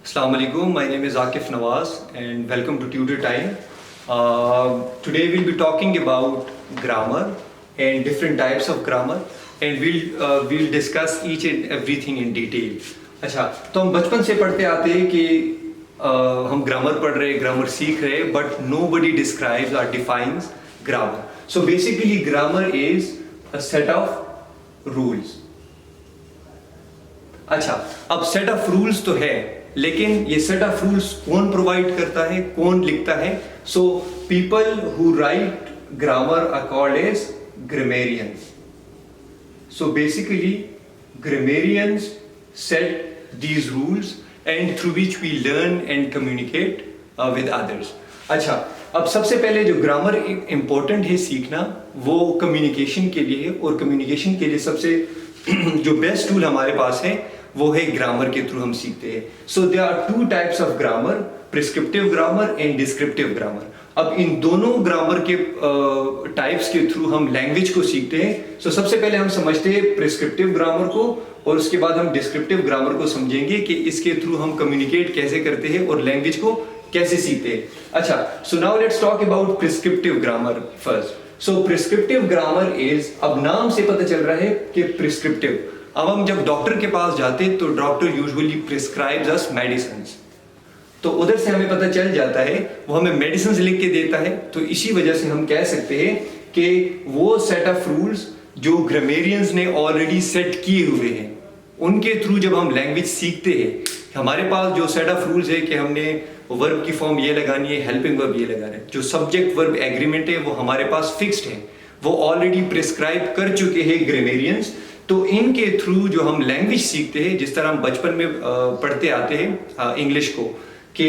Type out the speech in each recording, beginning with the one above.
Assalamu alaikum. My name is Akif Nawaz and welcome to Tutor Time. Today we'll be talking about grammar and different types of grammar and we'll discuss each and everything in detail. अच्छा, तो हम बचपन से पढ़ते आते हैं कि हम ग्रामर पढ़ रहे, ग्रामर सीख रहे, but nobody describes or defines grammar. So basically grammar is a set of rules. अच्छा, अब सेट ऑफ रूल्स तो है, लेकिन ये सेट ऑफ रूल्स कौन प्रोवाइड करता है, कौन लिखता है? So people who write grammar are called as grammarians. So basically grammarians set these rules and through which we learn and communicate with others. अच्छा, अब सबसे पहले जो ग्रामर इंपॉर्टेंट है सीखना, वो कम्युनिकेशन के लिए, और कम्युनिकेशन के लिए सबसे जो बेस्ट टूल हमारे पास है वो है ग्रामर के थ्रू हम सीखते हैं. So there are two types of grammar, prescriptive grammar and descriptive grammar. अब इन दोनों ग्रामर के टाइप्स के थ्रू हम लैंग्वेज को सीखते हैं. सो सबसे पहले हम समझते हैं प्रिस्क्रिप्टिव ग्रामर को, और उसके बाद हम डिस्क्रिप्टिव ग्रामर को समझेंगे कि इसके थ्रू हम कम्युनिकेट कैसे करते हैं और लैंग्वेज को कैसे सीखते हैं. अच्छा, so now let's talk about prescriptive grammar first. So prescriptive grammar is, अब नाम से पता चल रहा है कि प्रिस्क्रिप्टिव. अब हम जब डॉक्टर के पास जाते हैं तो डॉक्टर यूजुअली प्रिस्क्राइब्स अस मेडिसिन्स, तो उधर से हमें पता चल जाता है, वो हमें मेडिसिन्स लिख के देता है. तो इसी वजह से हम कह सकते हैं कि वो सेट ऑफ रूल्स जो ग्रामेरियंस ने ऑलरेडी सेट किए हुए हैं, उनके थ्रू जब हम लैंग्वेज सीखते हैं, हमारे पास जो सेट ऑफ रूल्स है कि हमने वर्ब की फॉर्म ये लगानी है, हेल्पिंग वर्ब ये लगाना है, जो सब्जेक्ट वर्ब एग्रीमेंट है वो हमारे पास फिक्स्ड है, वो ऑलरेडी प्रिस्क्राइब कर चुके हैं ग्रामेरियंस. तो इनके थ्रू जो हम लैंग्वेज सीखते हैं, जिस तरह हम बचपन में पढ़ते आते हैं इंग्लिश को, कि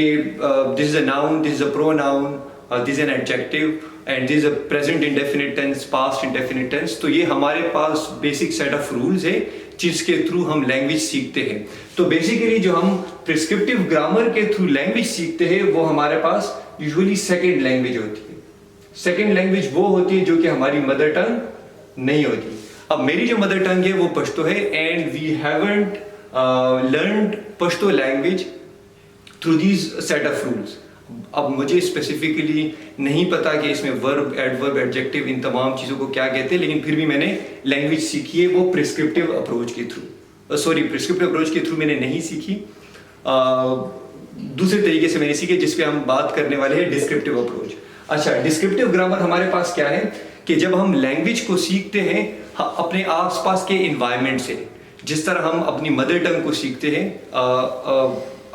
this is a noun, this is a pronoun, this is an adjective and this is a present indefinite tense, past indefinite tense. तो ये हमारे पास बेसिक सेट ऑफ रूल्स है जिसके थ्रू हम लैंग्वेज सीखते हैं. तो बेसिकली जो हम प्रिस्क्रिप्टिव ग्रामर के थ्रू लैंग्वेज सीखते हैं वो हमारे पास यूजुअली सेकेंड लैंग्वेज होती है. सेकेंड लैंग्वेज वो होती है जो कि हमारी मदर टंग नहीं होती. अब मेरी जो मदर टंग है वो पश्तो है and we haven't learned Pashto language through these set of rules. अब मुझे स्पेसिफिकली नहीं पता कि इसमें वर्ब, एडवर्ब, एडजेक्टिव, इन तमाम चीज़ों को क्या कहते हैं, लेकिन फिर भी मैंने लैंग्वेज सीखी है वो प्रिस्क्रिप्टिव अप्रोच के थ्रू. प्रिस्क्रिप्टिव अप्रोच के थ्रू मैंने नहीं सीखी, दूसरे तरीके से मैंने सीखी, जिस पे हम बात करने वाले हैं डिस्क्रिप्टिव अप्रोच. अच्छा, डिस्क्रिप्टिव ग्रामर हमारे पास क्या है कि जब हम लैंग्वेज को सीखते हैं अपने आसपास के इन्वायरमेंट से, जिस तरह हम अपनी मदर टंग को सीखते हैं,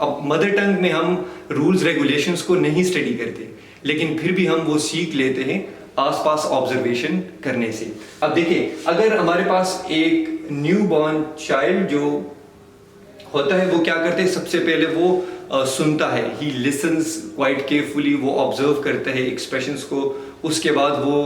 अब मदर टंग में हम रूल्स रेगुलेशंस को नहीं स्टडी करते, लेकिन फिर भी हम वो सीख लेते हैं आसपास ऑब्जर्वेशन करने से. अब देखिए, अगर हमारे पास एक न्यू बॉर्न चाइल्ड जो होता है वो क्या करते हैं, सबसे पहले वो सुनता है, ही लिसन्स क्वाइट केयरफुली, वो ऑब्जर्व करता है एक्सप्रेशंस को, उसके बाद वो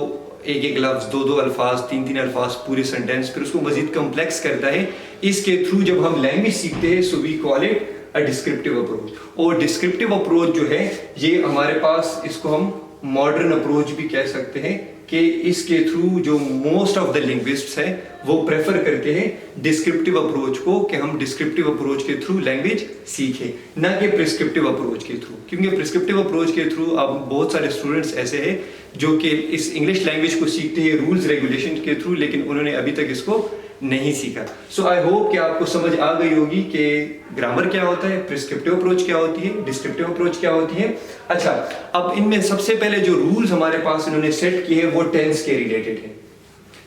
एक एक लफ्ज, दो दो अल्फाज, तीन तीन अल्फाज, पूरे सेंटेंस, फिर उसको मजीद कम्प्लेक्स करता है. इसके थ्रू जब हम लैंग्वेज सीखते हैं, so we call it a descriptive approach. और डिस्क्रिप्टिव अप्रोच जो है ये हमारे पास, इसको हम मॉडर्न अप्रोच भी कह सकते हैं, कि इसके थ्रू जो मोस्ट ऑफ द लिंग्विस्ट्स हैं वो प्रेफर करते हैं डिस्क्रिप्टिव अप्रोच को, कि हम डिस्क्रिप्टिव अप्रोच के थ्रू लैंग्वेज सीखें, ना कि प्रिस्क्रिप्टिव अप्रोच के थ्रू. क्योंकि प्रिस्क्रिप्टिव अप्रोच के थ्रू अब बहुत सारे स्टूडेंट्स ऐसे हैं जो कि इस इंग्लिश लैंग्वेज को सीखते हैं रूल्स रेगुलेशन के थ्रू, लेकिन उन्होंने अभी तक इसको नहीं सीखा. सो आई होप कि आपको समझ आ गई होगी कि ग्रामर क्या होता है, प्रिस्क्रिप्टिव अप्रोच क्या होती है, डिस्क्रिप्टिव अप्रोच क्या होती है. अच्छा, अब इनमें सबसे पहले जो रूल्स हमारे पास इन्होंने सेट किए हैं वो टेंस के रिलेटेड है.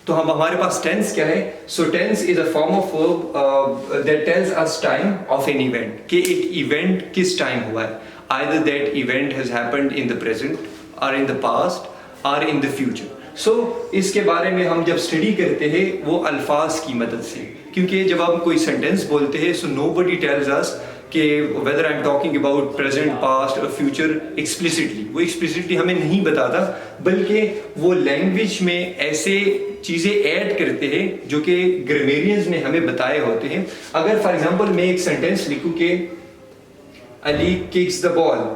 तो हम हमारे पास टेंस क्या है? So tense is a form of verb that tells us time of an event, कि एक इवेंट किस टाइम हुआ है. Either that event has happened in the present और इन द पास्ट और इन द फ्यूचर. सो इसके बारे में हम जब स्टडी करते हैं वो अल्फाज की मदद से, क्योंकि जब हम कोई सेंटेंस बोलते हैं, सो नोबडी टेल्स अस कि whether I am talking about present, past और फ्यूचर एक्सप्लिसिटली, वो एक्सप्लिसिटली हमें नहीं बताता, बल्कि वो लैंग्वेज में ऐसे चीज़ें ऐड करते हैं जो कि ग्रामेरियंस ने हमें बताए होते हैं. अगर फॉर एग्जांपल मैं एक सेंटेंस लिखूं कि अली किक्स द बॉल,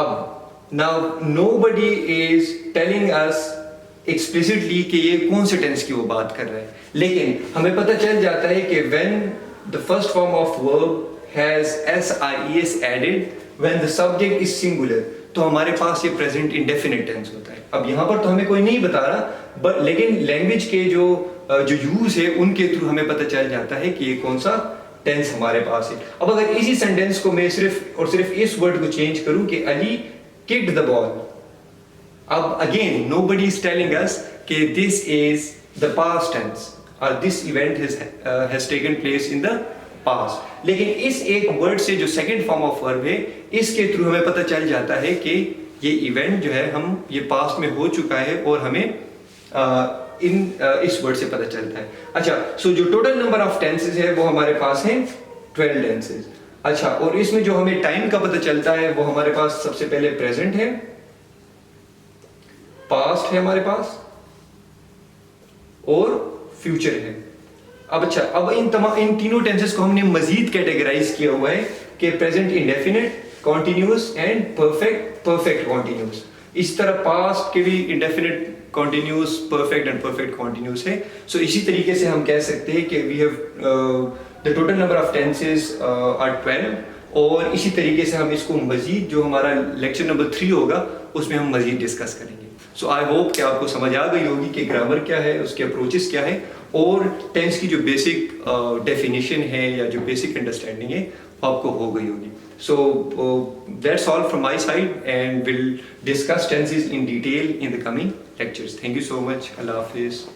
अब now nobody is telling us explicitly कि ये कौन से टेंस की वो बात कर रहा है, लेकिन हमें पता चल जाता है कि when the first form of verb has SIES added when the subject is singular, तो हमारे पास ये प्रेजेंट इंडेफिनिट टेंस होता है। अब यहाँ पर तो हमें कोई नहीं बता रहा, बट लेकिन लैंग्वेज के जो यूज है उनके थ्रू हमें पता चल जाता है कि ये कौन सा टेंस हमारे पास है। अब अगर इसी सेंटेंस को मैं सिर्फ और सिर्फ इस वर्ड को चेंज करूं कि अली किक्ड द बॉल, अब again nobody is telling us कि this is the past tense और this event has taken place in the past, लेकिन इस एक वर्ड से जो सेकंड फॉर्म ऑफ वर्ब है इसके थ्रू हमें पता चल जाता है कि ये इवेंट जो है ये पास्ट में हो चुका है और हमें इस वर्ड से पता चलता है। अच्छा, सो जो टोटल नंबर ऑफ टेंसेस है वो हमारे पास है 12 टेंसेस। अच्छा, और इसमें जो हमें टाइम का पता चलता है वो हमारे पास सबसे पहले प्रेजेंट है, पास्ट है हमारे पास और फ्यूचर है। अब अच्छा, अब इन तीनों टेंसेस को हमने मजीद कैटेगराइज किया हुआ है कि present indefinite, continuous and perfect continuous. इस तरह पास्ट के भी indefinite, continuous, perfect and perfect continuous है। सो इसी तरीके से हम कह सकते हैं कि we have the total number of tenses are 12, और इसी तरीके से हम इसको मजीद जो हमारा लेक्चर नंबर 3 होगा उसमें हम मजीद डिस्कस करेंगे। सो आई होप कि आपको समझ आ गई होगी कि ग्रामर क्या है, उसके अप्रोचेस क्या है और टेंस की जो बेसिक डेफिनेशन है या जो बेसिक अंडरस्टैंडिंग है वो आपको हो गई होगी। So that's all from my side and will discuss tenses in detail in the coming lectures. Thank you so much. Allah Hafiz.